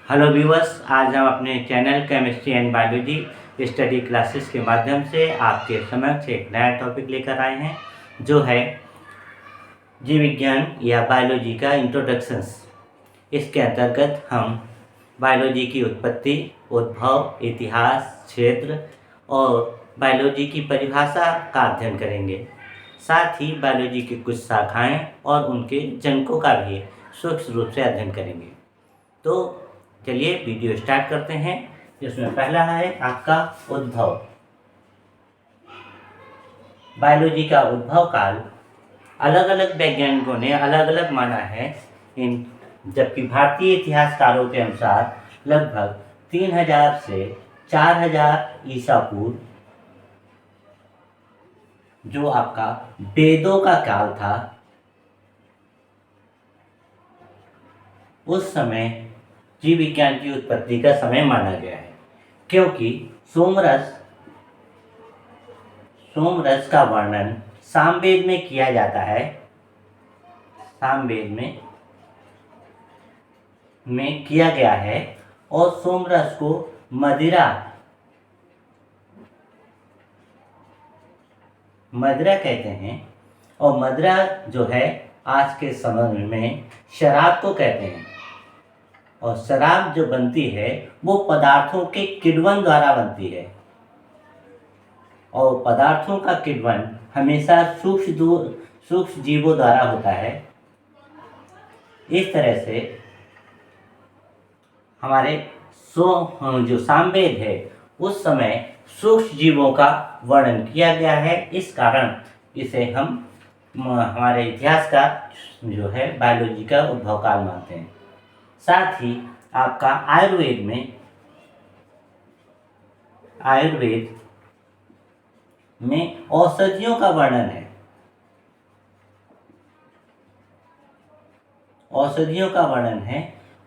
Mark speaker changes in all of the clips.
Speaker 1: Hello viewers, आज हम अपने channel chemistry and biology study classes के माध्यम से आपके समक्ष एक नया टॉपिक लेकर आए हैं, जो है जीव विज्ञान या बायोलॉजी का इंट्रोडक्शंस। इसके अंतर्गत हम बायोलॉजी की उत्पत्ति, उद्भव, इतिहास, क्षेत्र और बायोलॉजी की परिभाषा का अध्ययन करेंगे। साथ ही बायोलॉजी की कुछ शाखाएं और उनके जनकों का भी सूक्ष्म रूप से अध्ययन करेंगे। तो चलिए वीडियो स्टार्ट करते हैं, जिसमें पहला है आपका उद्भव। बायोलॉजी का उद्भव काल अलग अलग वैज्ञानिकों ने अलग अलग माना है। जबकि भारतीय इतिहासकारों के अनुसार लगभग 3000 से 4000 ईसा पूर्व, जो आपका वेदों का काल था, उस समय जीव विज्ञान की उत्पत्ति का समय माना गया है। क्योंकि सोमरस का वर्णन सामवेद में किया जाता है। सामवेद में किया गया है और सोमरस को मदिरा कहते हैं। और मदिरा जो है आज के समय में शराब को कहते हैं। और शराब जो बनती है वो पदार्थों के किण्वन द्वारा बनती है। और पदार्थों का किण्वन हमेशा सूक्ष्म जीवों द्वारा होता है। इस तरह से हमारे जो सामवेद है, उस समय सूक्ष्म जीवों का वर्णन किया गया है। इस कारण इसे हम हमारे इतिहास का जो है बायोलॉजी का उद्भव काल मानते हैं। साथ ही आपका आयुर्वेद में औषधियों का वर्णन है।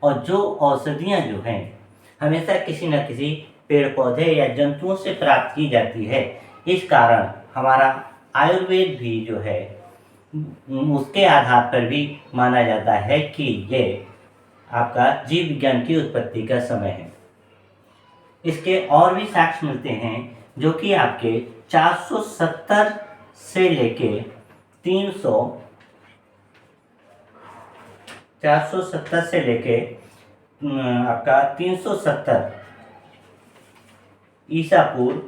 Speaker 1: और जो औषधियां जो हैं हमेशा किसी न किसी पेड़ पौधे या जंतुओं से प्राप्त की जाती है। इस कारण हमारा आयुर्वेद भी जो है उसके आधार पर भी माना जाता है कि ये आपका जीव विज्ञान की उत्पत्ति का समय है। इसके और भी साक्ष्य मिलते हैं, जो कि आपके 470 से लेके 370 ईसा पूर्व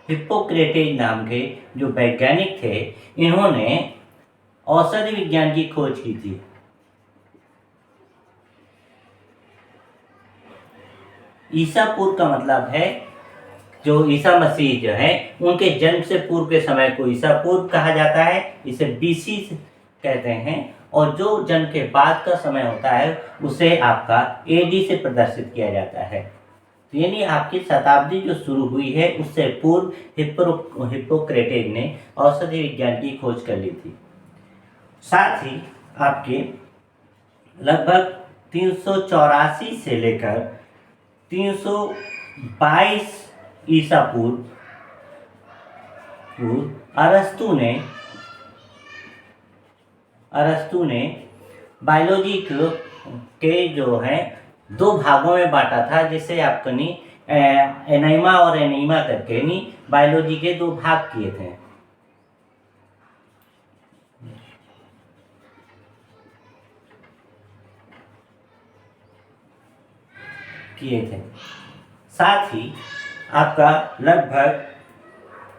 Speaker 1: हिप्पोक्रेटेज नाम के जो वैज्ञानिक थे, इन्होंने औषधि विज्ञान की खोज की थी। ईसा पूर्व का मतलब है जो ईसा मसीह जो है उनके जन्म से पूर्व के समय को ईसा पूर्व कहा जाता है। इसे बीसी कहते हैं। और जो जन्म के बाद का समय होता है उसे आपका एडी से प्रदर्शित किया जाता है। यानी आपकी शताब्दी जो शुरू हुई है उससे पूर्व हिप्पोक्रेटेज ने औषधि विज्ञान की खोज कर ली थी। साथ ही आपके लगभग 384 से लेकर 322 ईसा पूर्व अरस्तु ने बायोलॉजी के जो है 2 भागों में बांटा था, जिसे आपको एनाइमा और एनीमा करके बायोलॉजी के 2 भाग किए थे। साथ ही आपका लगभग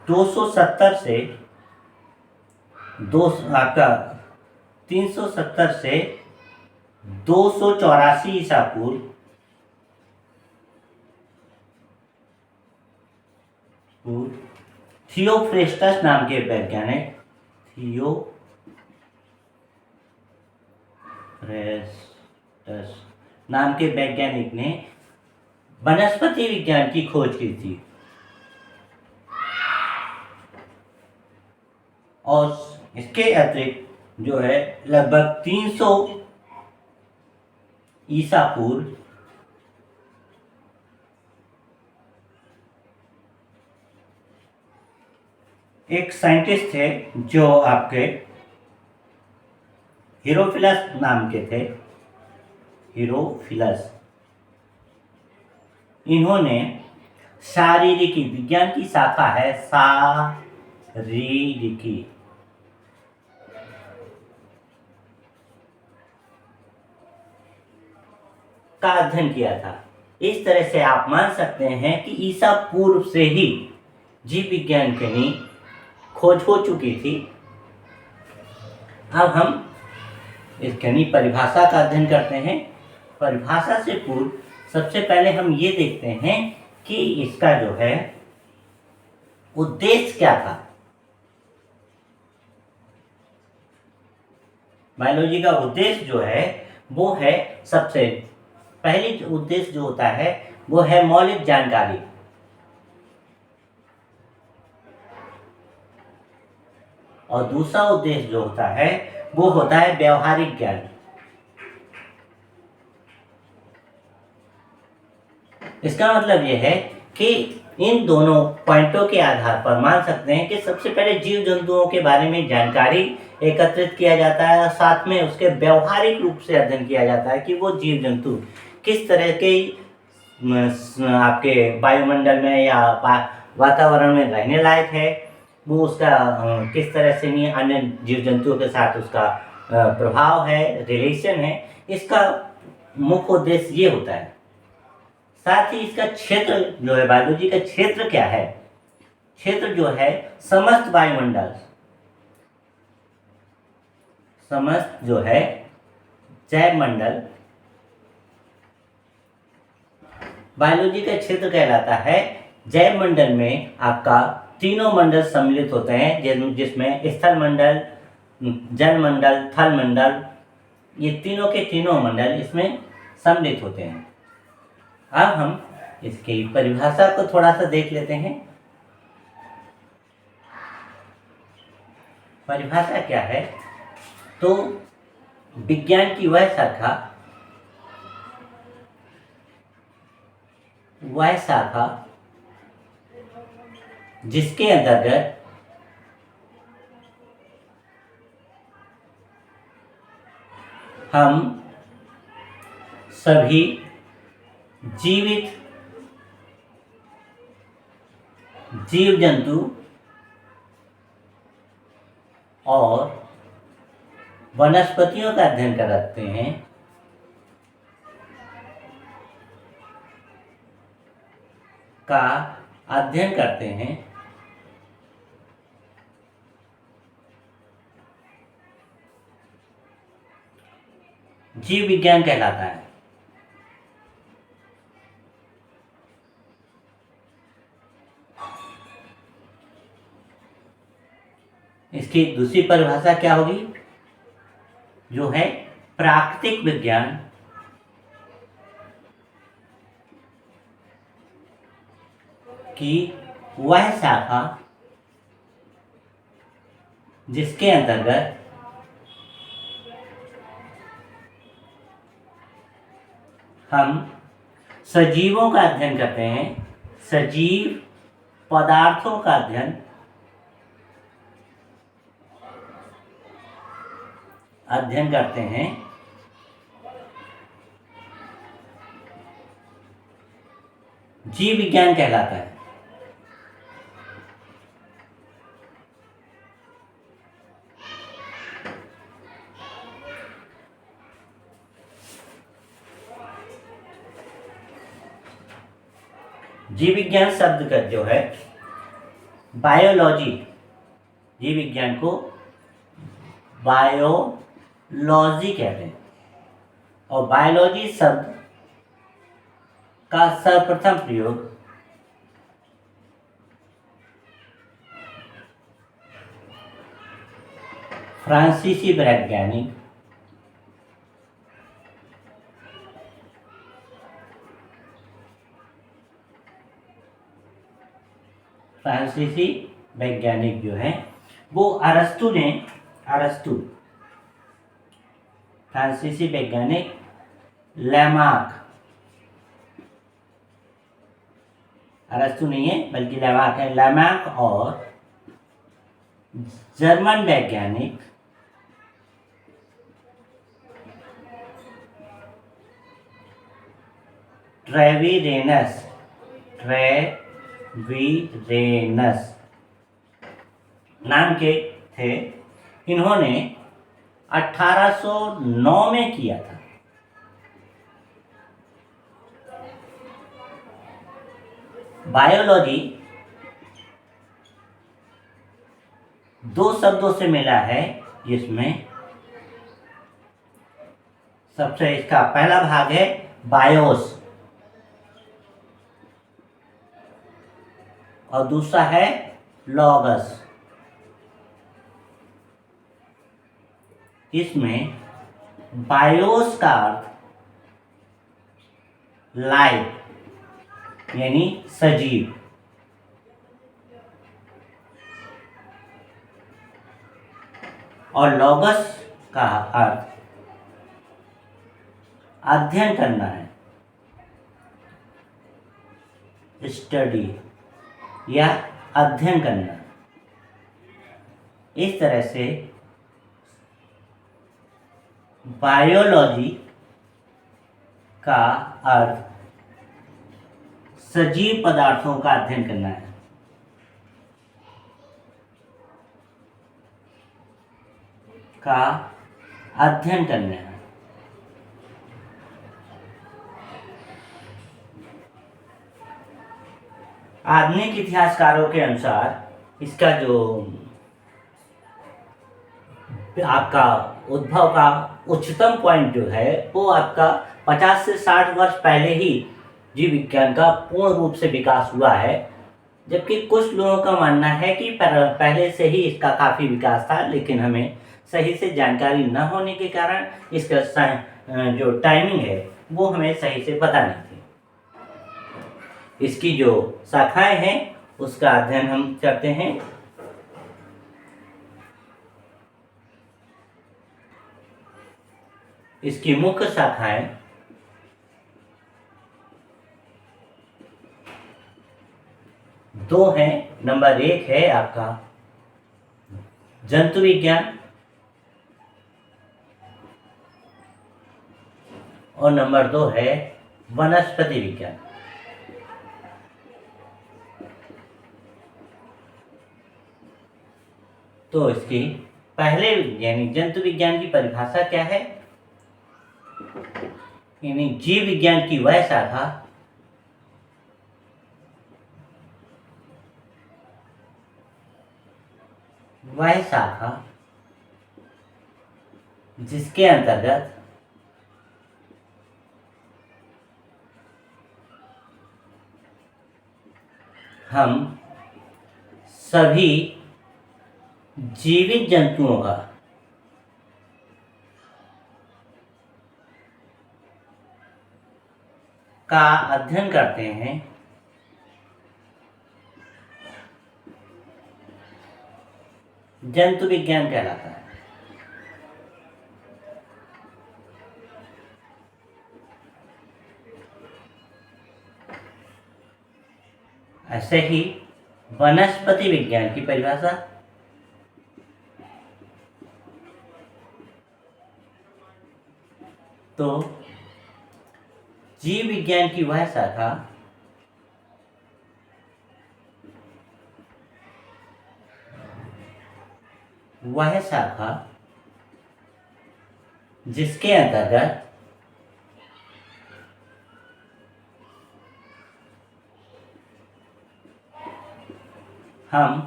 Speaker 1: 370 से 284 ईसा पूर्व थियोफ्रेस्टस नाम के वैज्ञानिक ने वनस्पति विज्ञान की खोज की थी। और इसके अतिरिक्त जो है लगभग 300 ईसा पूर्व एक साइंटिस्ट थे जो आपके हीरोफिलस नाम के थे, हीरोफिलस। इन्होंने शारीरिकी, विज्ञान की शाखा है शारीरिकी, का अध्ययन किया था। इस तरह से आप मान सकते हैं कि ईसा पूर्व से ही जीव विज्ञान की खोज हो चुकी थी। अब हम इसकी परिभाषा का अध्ययन करते हैं। परिभाषा से पूर्व सबसे पहले हम ये देखते हैं कि इसका जो है उद्देश्य क्या था। बायोलॉजी का उद्देश्य जो है वो है, सबसे पहली उद्देश्य जो होता है वो है मौलिक जानकारी, और दूसरा उद्देश्य जो होता है वो होता है व्यवहारिक ज्ञान। इसका मतलब यह है कि इन दोनों पॉइंटों के आधार पर मान सकते हैं कि सबसे पहले जीव जंतुओं के बारे में जानकारी एकत्रित किया जाता है और साथ में उसके व्यवहारिक रूप से अध्ययन किया जाता है कि वो जीव जंतु किस तरह के आपके वायुमंडल में या वातावरण में रहने लायक है, वो उसका किस तरह से नहीं अन्य जीव जंतुओं के साथ उसका प्रभाव है, रिलेशन है। इसका मुख्य उद्देश्य ये होता है। साथ ही इसका क्षेत्र जो है, बायोलॉजी का क्षेत्र क्या है, क्षेत्र जो है समस्त वायुमंडल, समस्त जो है जैव मंडल, बायोलॉजी का क्षेत्र कहलाता है। जैव मंडल में आपका तीनों मंडल सम्मिलित होते हैं, जिसमें स्थल मंडल, जल मंडल, थल मंडल, ये तीनों के तीनों मंडल इसमें सम्मिलित होते हैं। अब हम इसकी परिभाषा को थोड़ा सा देख लेते हैं। परिभाषा क्या है, तो विज्ञान की वह शाखा जिसके अंतर्गत हम सभी जीवित जीव जंतु और वनस्पतियों का अध्ययन करते हैं, जीव विज्ञान कहलाता है। इसकी दूसरी परिभाषा क्या होगी, जो है प्राकृतिक विज्ञान की वह शाखा जिसके अंतर्गत हम सजीवों का अध्ययन करते हैं, सजीव पदार्थों का अध्ययन करते हैं, जीव विज्ञान कहलाता है। जीव विज्ञान शब्द का जो है बायोलॉजी, जीव विज्ञान को बायोलॉजी कहते हैं, और बायोलॉजी शब्द का सर्वप्रथम प्रयोग फ्रांसीसी वैज्ञानिक जो है वो अरस्तु, फ्रांसीसी वैज्ञानिक लैमार्क, अरस्तु नहीं है बल्कि लैमार्क है, लैमार्क और जर्मन वैज्ञानिक ट्रेविरेनस नाम के थे। इन्होंने 1809 में किया था। बायोलॉजी दो शब्दों से मिला है, जिसमें सबसे इसका पहला भाग है बायोस और दूसरा है लॉगस। इसमें बायोस का अर्थ लाइफ यानी सजीव, और लॉगस का अर्थ अध्ययन करना है, स्टडी या अध्ययन करना। इस तरह से बायोलॉजी का अर्थ सजीव पदार्थों का अध्ययन करना है। आधुनिक इतिहासकारों के अनुसार इसका जो आपका उद्भव का उच्चतम पॉइंट जो है वो आपका 50 से 60 वर्ष पहले ही जीव विज्ञान का पूर्ण रूप से विकास हुआ है। जबकि कुछ लोगों का मानना है कि पहले से ही इसका काफ़ी विकास था, लेकिन हमें सही से जानकारी न होने के कारण इसका जो टाइमिंग है वो हमें सही से पता नहीं थी। इसकी जो शाखाएं हैं उसका अध्ययन हम करते हैं। इसकी मुख्य शाखाएं दो हैं। नंबर 1 है आपका जंतु विज्ञान और नंबर 2 है वनस्पति विज्ञान। तो इसकी पहले यानी जंतु विज्ञान की परिभाषा क्या है? यानी जीव विज्ञान की वह शाखा जिसके अंतर्गत हम सभी जीवित जंतुओं का अध्ययन करते हैं। जंतु विज्ञान कहलाता है। ऐसे ही वनस्पति विज्ञान की परिभाषा तो जीव विज्ञान की वह शाखा जिसके अंतर्गत हम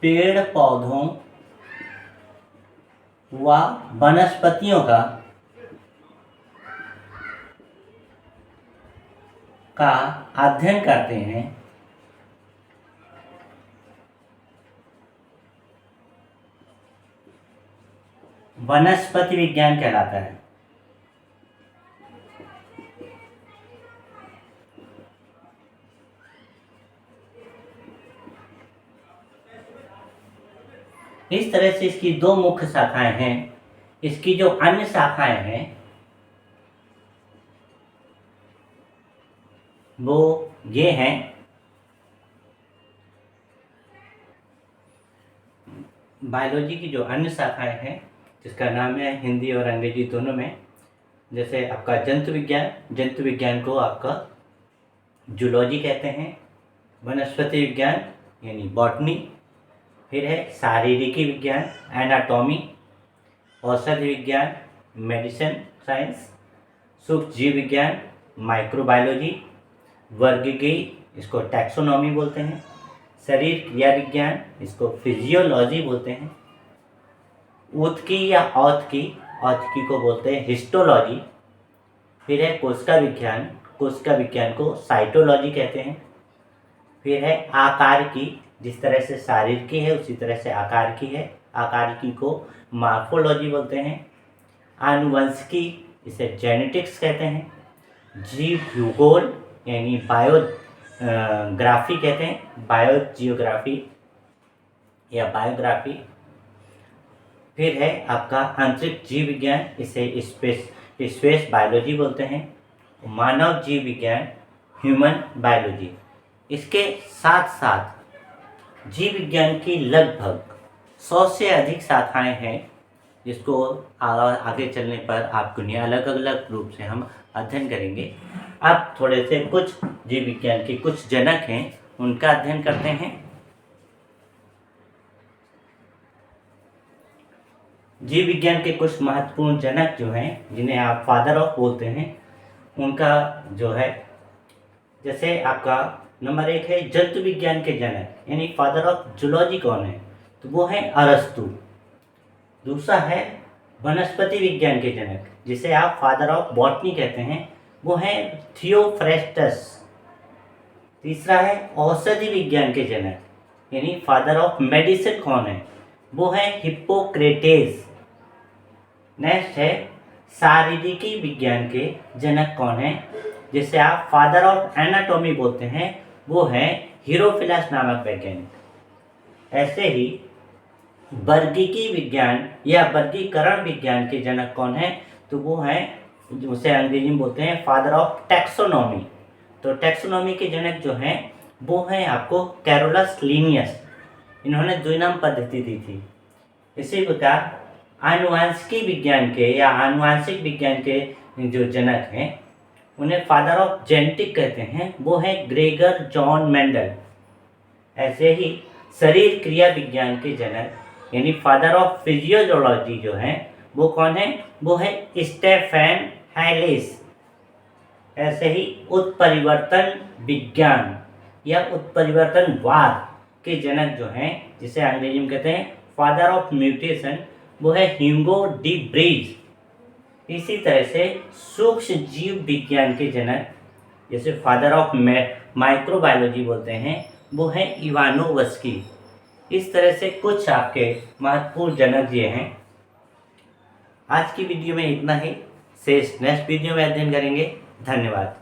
Speaker 1: पेड़ पौधों व वनस्पतियों का अध्ययन करते हैं। वनस्पति विज्ञान कहलाता है। इस तरह से इसकी दो मुख्य शाखाएं हैं। इसकी जो अन्य शाखाएं हैं वो ये हैं बायोलॉजी की जो अन्य शाखाएं हैं, जिसका नाम है हिंदी और अंग्रेजी दोनों में, जैसे आपका जंतु विज्ञान को आपका जूलॉजी कहते हैं, वनस्पति विज्ञान यानी बॉटनी, फिर है शारीरिकी विज्ञान एनाटॉमी, औषधि विज्ञान मेडिसिन साइंस, सूक्ष्म जीव विज्ञान माइक्रोबायोलॉजी, वर्गीकी इसको टैक्सोनॉमी बोलते हैं, शरीर क्रिया विज्ञान इसको फिजियोलॉजी बोलते हैं, ऊतकी या औतकी को बोलते हैं हिस्टोलॉजी, फिर है कोशिका विज्ञान को साइटोलॉजी कहते हैं, फिर है आकार की, जिस तरह से शारीर की है उसी तरह से आकार की है, आकार की को मॉर्फोलॉजी बोलते हैं, आनुवंशिकी इसे जेनेटिक्स कहते हैं, जीव भूगोल यानी बायोग्राफी कहते हैं, बायोजियोग्राफी या बायोग्राफी, फिर है आपका आंतरिक जीव विज्ञान इसे स्पेस बायोलॉजी बोलते हैं, मानव जीव विज्ञान ह्यूमन बायोलॉजी। इसके साथ साथ जीव विज्ञान की लगभग 100 से अधिक शाखाएं हैं, जिसको आगे चलने पर आपको अलग अलग रूप से हम अध्ययन करेंगे। अब थोड़े से कुछ जीव विज्ञान के कुछ जनक हैं, उनका अध्ययन करते हैं। जीव विज्ञान के कुछ महत्वपूर्ण जनक जो हैं, जिन्हें आप फादर ऑफ बोलते हैं, उनका जो है, जैसे आपका नंबर 1 है जंतु विज्ञान के जनक यानी फादर ऑफ जूलॉजी कौन है, तो वो है अरस्तु। दूसरा है वनस्पति विज्ञान के जनक, जिसे आप फादर ऑफ बॉटनी कहते हैं, वो है थियोफ्रेस्टस। तीसरा है औषधि विज्ञान के जनक यानी फादर ऑफ मेडिसिन कौन है, वो है हिप्पोक्रेटेस। नेक्स्ट है शारीरिकी विज्ञान के जनक कौन है, जिसे आप फादर ऑफ एनाटॉमी बोलते हैं, वो है हीरोफिलस नामक वैज्ञानिक। ऐसे ही वर्गीकी विज्ञान या वर्गीकरण विज्ञान के जनक कौन है, तो वो है, उसे अंग्रेजी में बोलते हैं फादर ऑफ टैक्सोनॉमी। तो टैक्सोनॉमी के जनक जो हैं वो हैं आपको कैरोलस लिनियस। इन्होंने द्विनाम पद्धति दी थी। इसी प्रकार आनुवांशिकी विज्ञान के या आनुवांशिक विज्ञान के जो जनक हैं उन्हें फादर ऑफ जेनेटिक कहते हैं, वो है ग्रेगर जॉन मेंडल। ऐसे ही शरीर क्रिया विज्ञान के जनक यानी फादर ऑफ फिजियोलॉजी जो हैं वो कौन है, वो है स्टेफन हैलिस। ऐसे ही उत्परिवर्तन विज्ञान या उत्परिवर्तनवाद के जनक जो हैं, जिसे अंग्रेजी में कहते हैं फादर ऑफ म्यूटेशन, वो है ह्यूगो डी ब्रीज। इसी तरह से सूक्ष्म जीव विज्ञान के जनक, जैसे फादर ऑफ माइक्रोबायोलॉजी बोलते हैं, वो है इवानोवस्की। इस तरह से कुछ आपके महत्वपूर्ण जनक ये हैं। आज की वीडियो में इतना ही, शेष नेक्स्ट वीडियो में अध्ययन करेंगे। धन्यवाद।